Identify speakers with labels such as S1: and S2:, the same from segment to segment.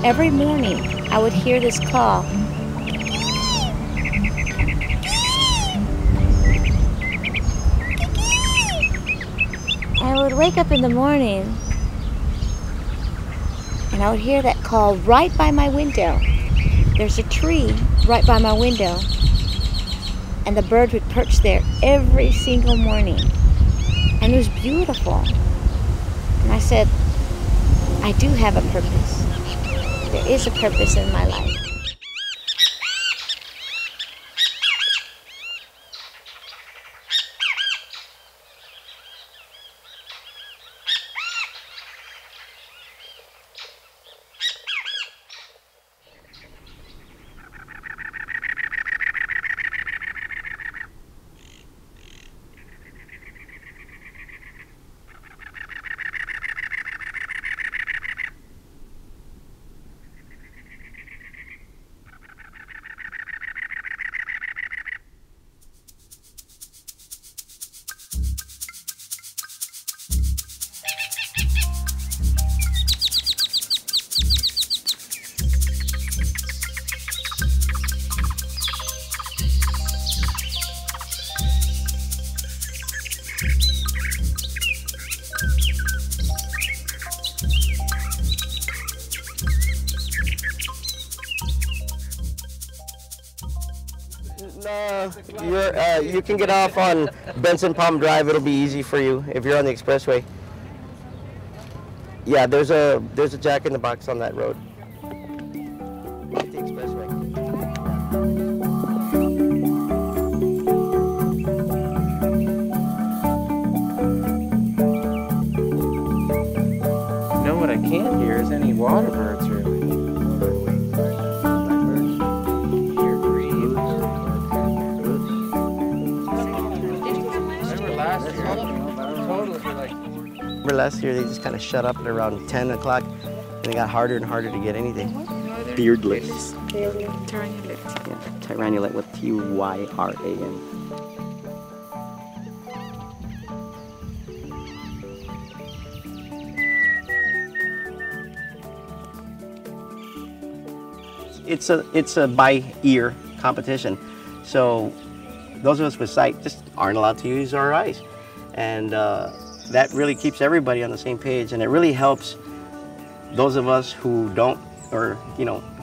S1: Every morning I would hear this call. I would wake up in the morning and I would hear that call right by my window. There's a tree right by my window, and the bird would perch there every single morning, and it was beautiful. And I said, I do have a purpose. There is a purpose in my life.
S2: You can get off on Benson Palm Drive. It'll be easy for you if you're on the expressway. Yeah, there's a Jack in the Box on that road. Hit the expressway.
S3: You know what I can't hear is any water birds really.
S2: Remember last year they just kind of shut up at around 10 o'clock and it got harder and harder to get anything. Beardlets.
S1: Tyrannulet.
S2: Yeah, Tyrannulet with T-Y-R-A-N. It's a by ear competition. So those of us with sight just aren't allowed to use our eyes. And that really keeps everybody on the same page, and it really helps those of us who don't, or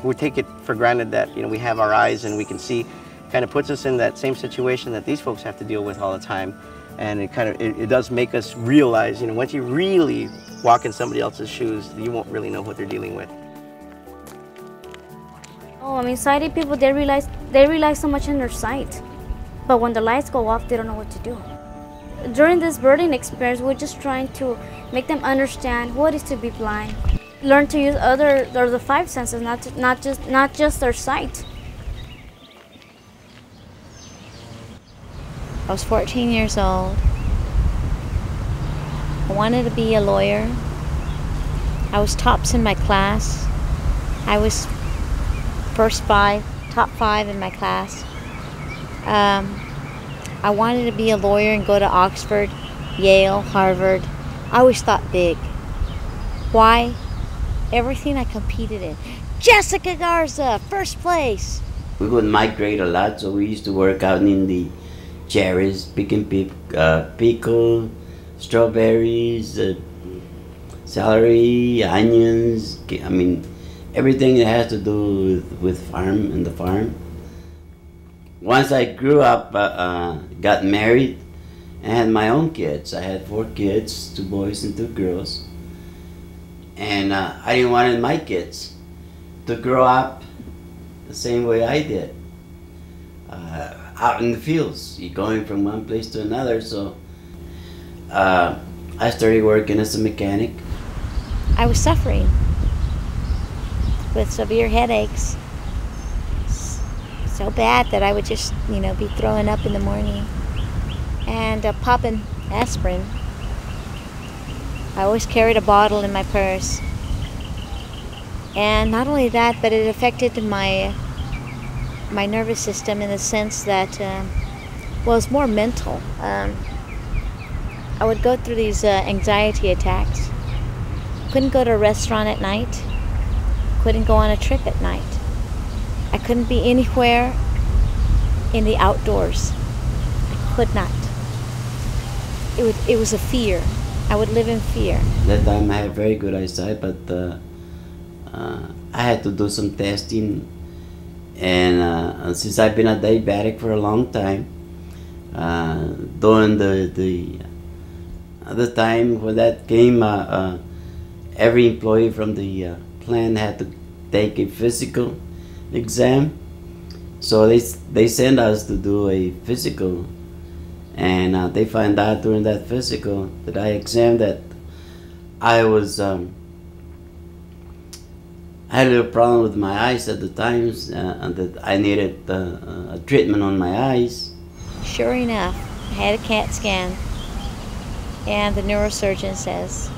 S2: who take it for granted that we have our eyes and we can see. Kind of puts us in that same situation that these folks have to deal with all the time, and it does make us realize, once you really walk in somebody else's shoes, you won't really know what they're dealing with.
S4: Oh, I mean, sighted people, they rely so much on their sight, but when the lights go off, they don't know what to do. During this birding experience, we're just trying to make them understand what it is to be blind. Learn to use the five senses, not just their sight.
S1: I was 14 years old. I wanted to be a lawyer. I was tops in my class. I was top five in my class. I wanted to be a lawyer and go to Oxford, Yale, Harvard. I always thought big. Why? Everything I competed in. Jessica Garza, first place.
S5: We would migrate a lot, so we used to work out in the cherries, picking pickle, strawberries, celery, onions. I mean, everything that has to do with farm and the farm. Once I grew up, got married, and had my own kids. I had 4 kids, 2 boys and 2 girls. And I didn't want my kids to grow up the same way I did. Out in the fields, you're going from one place to another. So I started working as a mechanic.
S1: I was suffering with severe headaches. So bad that I would just, be throwing up in the morning and popping aspirin. I always carried a bottle in my purse. And not only that, but it affected my nervous system in the sense that, it's more mental. I would go through these anxiety attacks. Couldn't go to a restaurant at night. couldn't go on a trip at night. I couldn't be anywhere in the outdoors. I could not. It was a fear. I would live in fear.
S5: That time I had very good eyesight, but I had to do some testing. And since I've been a diabetic for a long time, during the time when that came, every employee from the plant had to take a physical exam. So they sent us to do a physical, and they find out during that physical that I examined that I was I had a little problem with my eyes at the times, and that I needed a treatment on my eyes.
S1: Sure enough, I had a CAT scan, and the neurosurgeon says,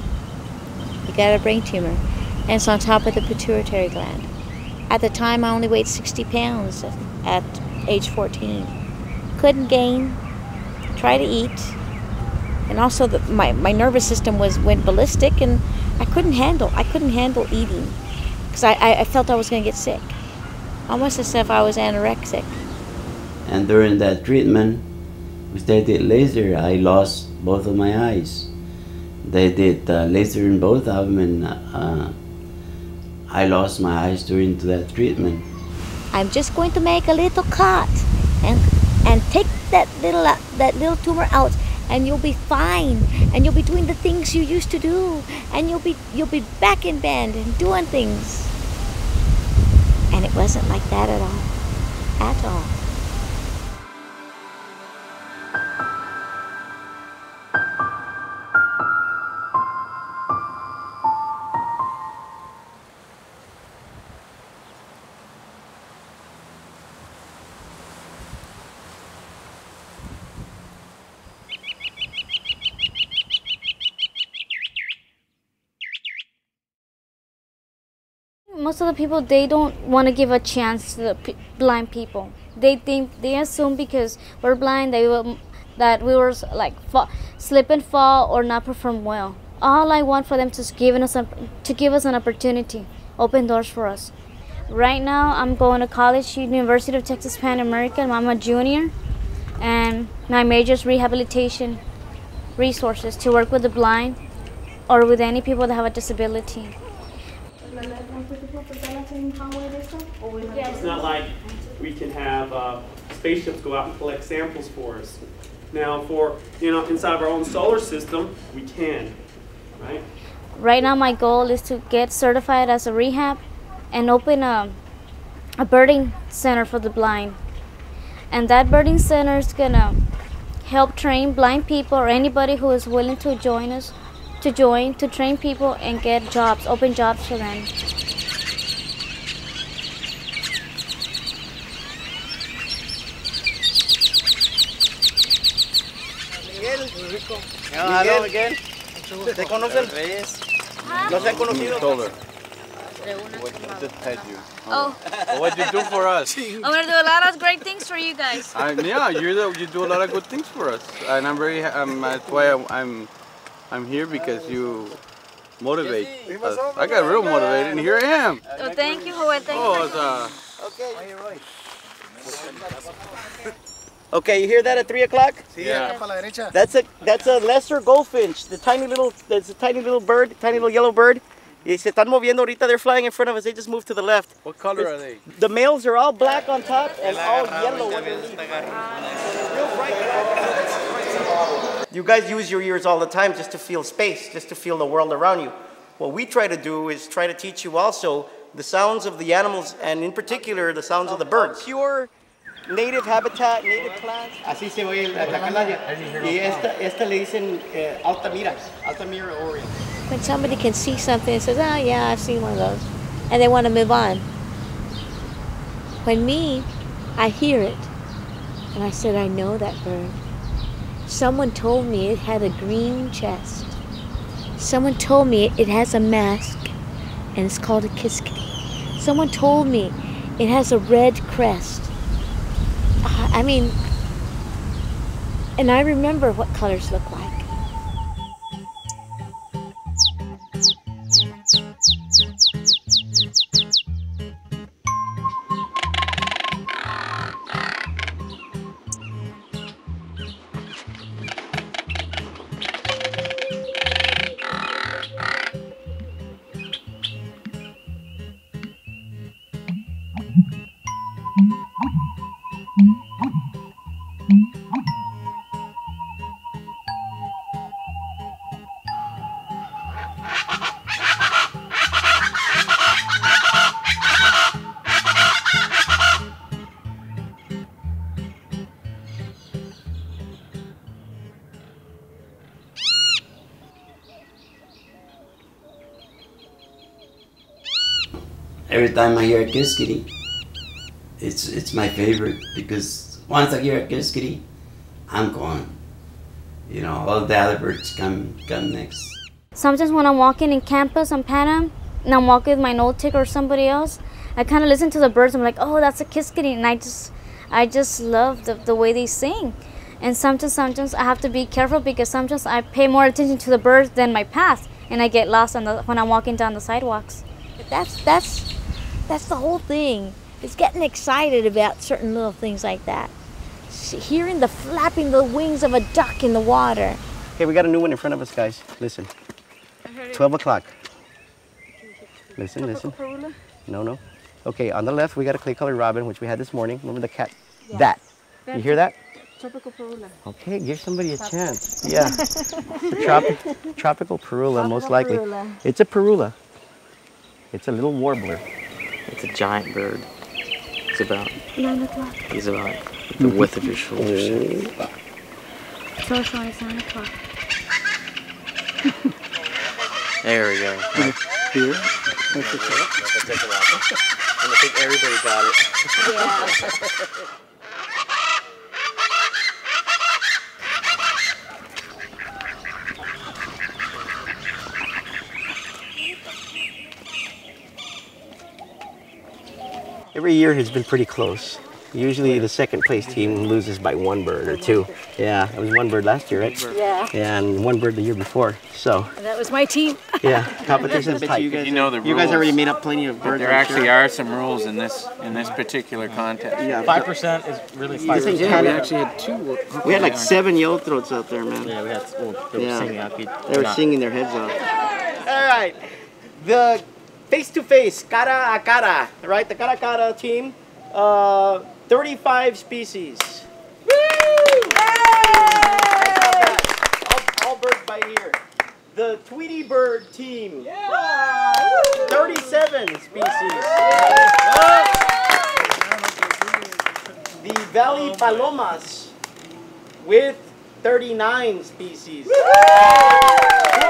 S1: you got a brain tumor, and it's on top of the pituitary gland. At the time, I only weighed 60 pounds at age 14. Couldn't gain, try to eat, and also my nervous system went ballistic, and I couldn't handle eating, because I felt I was going to get sick, almost as if I was anorexic.
S5: And during that treatment, which they did laser, I lost both of my eyes. They did laser in both of them, and I lost my eyes during that treatment.
S1: I'm just going to make a little cut and take that little tumor out, and you'll be fine, and you'll be doing the things you used to do, and you'll be back in band and doing things. And it wasn't like that at all. At all.
S4: Most of the people, they don't want to give a chance to the blind people. They assume because we're blind that we were like slip and fall or not perform well. All I want for them to give us an opportunity, open doors for us. Right now, I'm going to college, University of Texas Pan American. I'm a junior, and my major is rehabilitation resources to work with the blind or with any people that have a disability.
S6: It's not like we can have spaceships go out and collect samples for us. Now, for inside of our own solar system, we can, right?
S4: Right now, my goal is to get certified as a rehab and open a birding center for the blind. And that birding center is gonna help train blind people or anybody who is willing to join us, to train people and get jobs, open jobs for them.
S2: Hello again. ¿Se conocen? ¿No se han conocido?
S7: Oh. What'd you do for us?
S4: I'm gonna do a lot of great things for you guys.
S7: Yeah, you do a lot of good things for us, and I'm very. That's why I'm here, because you motivate us. I got real motivated, and here I am.
S4: Oh, thank you, Joel. Thank you.
S2: Okay, you hear that at 3 o'clock?
S7: Yeah.
S2: That's a lesser goldfinch. There's a tiny little bird, tiny little yellow bird. Y se están moviendo ahorita. They're flying in front of us. They just moved to the left.
S7: What color are they?
S2: The males are all black on top and all yellow underneath. Real bright. You guys use your ears all the time just to feel space, just to feel the world around you. What we try to do is try to teach you also the sounds of the animals, and in particular the sounds of the birds. Pure native habitat, native plants. Así se oye la calaña. Y esta le dicen Altamira Orion.
S1: When somebody can see something and says, oh yeah, I've seen one of those, and they want to move on. When I hear it, and I said, I know that bird. Someone told me it had a green chest. Someone told me it has a mask, and it's called a Kiskadee. Someone told me it has a red crest. I mean, and I remember what colors look like.
S5: Every time I hear a Kiskadee, it's my favorite, because once I hear a Kiskadee, I'm going. You know, all the other birds come next.
S4: Sometimes when I'm walking in campus on Panam, and I'm walking with my note taker or somebody else, I kind of listen to the birds. I'm like, oh, that's a Kiskadee, and I just love the way they sing. And sometimes I have to be careful, because sometimes I pay more attention to the birds than my path, and I get lost when I'm walking down the sidewalks.
S1: That's the whole thing. It's getting excited about certain little things like that. Hearing the flapping of the wings of a duck in the water.
S2: Okay, we got a new one in front of us, guys. Listen. 12 o'clock. Listen, listen. No. Okay, on the left, we got a clay-colored robin, which we had this morning. Remember the cat? Yeah. That. You hear that?
S8: Tropical parula.
S2: Okay, give somebody a chance. Yeah. Tropical parula, most likely.
S8: Parula.
S2: It's a parula. It's a little warbler.
S3: It's a giant bird. It's about
S4: 9 o'clock.
S3: He's about the width of your shoulders.
S4: So it's 9 o'clock.
S3: There we go. Right here. That's a lot. And I think everybody got it.
S1: Yeah.
S2: Every year has been pretty close. Usually the second place team loses by one bird or two. Yeah, it was one bird last year, right?
S1: Yeah.
S2: Yeah, and one bird the year before. So.
S1: And that was my team.
S2: Yeah, competition's tight.
S3: You know the rules.
S2: You guys already made up plenty of birds.
S3: There actually are some rules in this particular contest.
S2: Yeah,
S3: 5% is really 5%.
S2: Yeah,
S3: we actually had two.
S2: We had like 7 yellow throats out there, man.
S3: Yeah, we had. Well, they were singing.
S2: They were singing their heads off. All right, the face-to-face, cara a cara, right? The cara a cara team, 35 species. Woo! All birds by ear. The Tweety bird team, 37 species. The Valley palomas with 39 species. Who are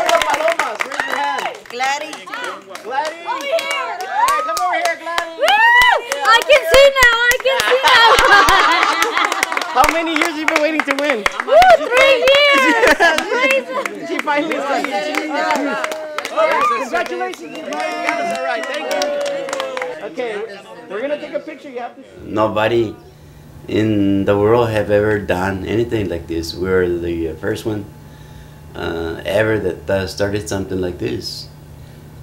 S2: the palomas? Raise your hand.
S8: Gladys.
S2: Gladys? Over here! All right, come over here, Gladys.
S4: Woo! I can see now. I can see now.
S2: How many years have you been waiting to win?
S4: Woo! 3 years.
S2: She finally won. Congratulations. All right, thank you. Okay, we're going to take a picture. You have to.
S5: Nobody in the world have ever done anything like this. We're the first one ever that started something like this.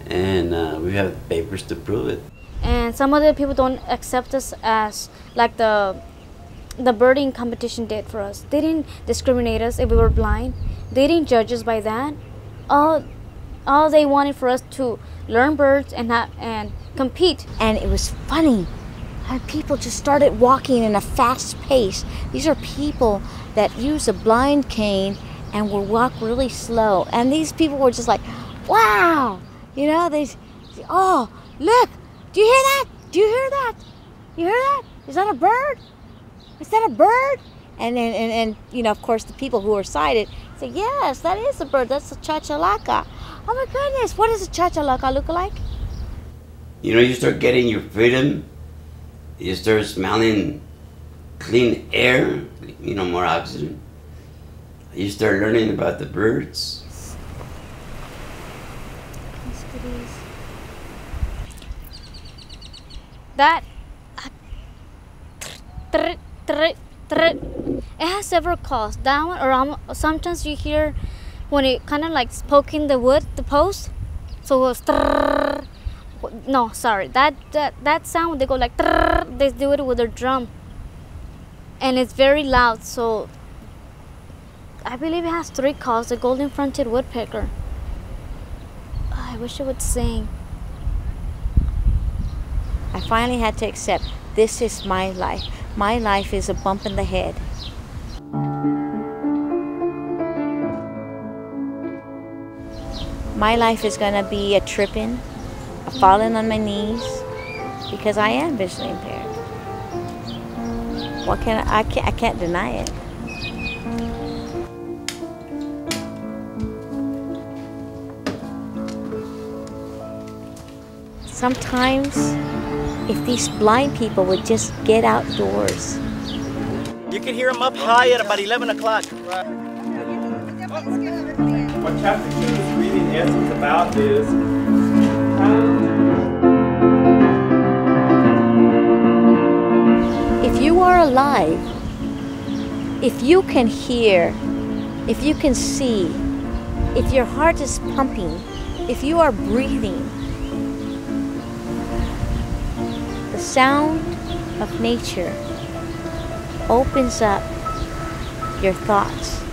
S5: And we have papers to prove it.
S4: And some other people don't accept us as like the birding competition did for us. They didn't discriminate us if we were blind. They didn't judge us by that. All they wanted for us to learn birds and compete.
S1: And it was funny how people just started walking in a fast pace. These are people that use a blind cane and will walk really slow. And these people were just like, wow, you know, oh, look, do you hear that? Do you hear that? You hear that? Is that a bird? Is that a bird? And you know, of course, the people who are sighted say, yes, that is a bird. That's a chachalaca. Oh my goodness, what does a chachalaca look like?
S5: You know, you start getting your freedom. You start smelling clean air, you know, more oxygen. You start learning about the birds.
S4: That it has several calls. That one, or sometimes you hear when it kind of like poking the wood, the post. So it goes. No, sorry. That sound, they go like. They do it with their drum, and it's very loud. So I believe it has 3 calls. The golden-fronted woodpecker. Oh, I wish it would sing.
S1: I finally had to accept this is my life. My life is a bump in the head. my life is going to be a tripping, a falling on my knees, because I am visually impaired. What can I can't deny it. Sometimes, if these blind people would just get outdoors.
S2: You can hear them up high at about 11 o'clock.
S6: What chapter 2 is really in essence about is
S1: if you are alive, if you can hear, if you can see, if your heart is pumping, if you are breathing, the sound of nature opens up your thoughts.